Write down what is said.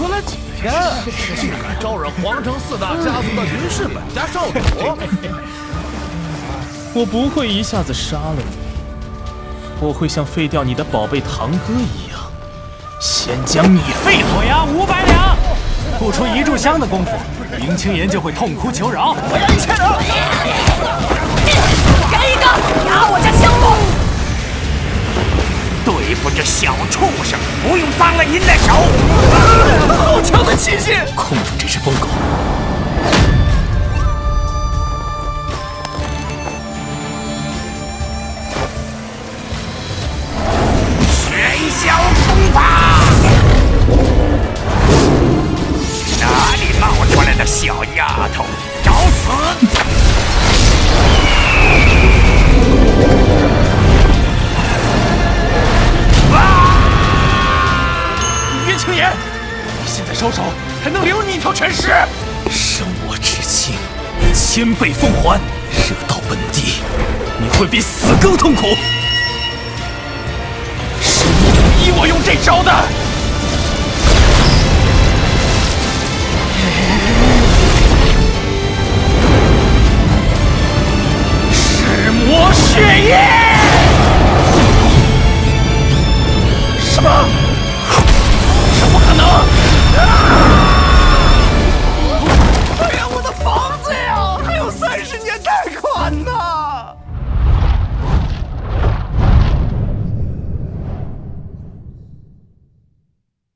喝了几天，竟敢招惹皇城4大家族的林氏本家少主！我不会一下子杀了你，我会像废掉你的宝贝堂哥一样，先将你废了。我押500两，不出1炷香的功夫，林青言就会痛哭求饶。我要1000两！给一个压我家相公！对付这小畜生，不用脏了您的手。好强的气息！控住这只疯狗！喧嚣冲法！哪里冒出来的小丫头？找死！袁青言，你现在收手，还能留你一条全尸！伤我之情，1000倍奉还。惹到本地，你会比死更痛苦。是你逼我用这招的！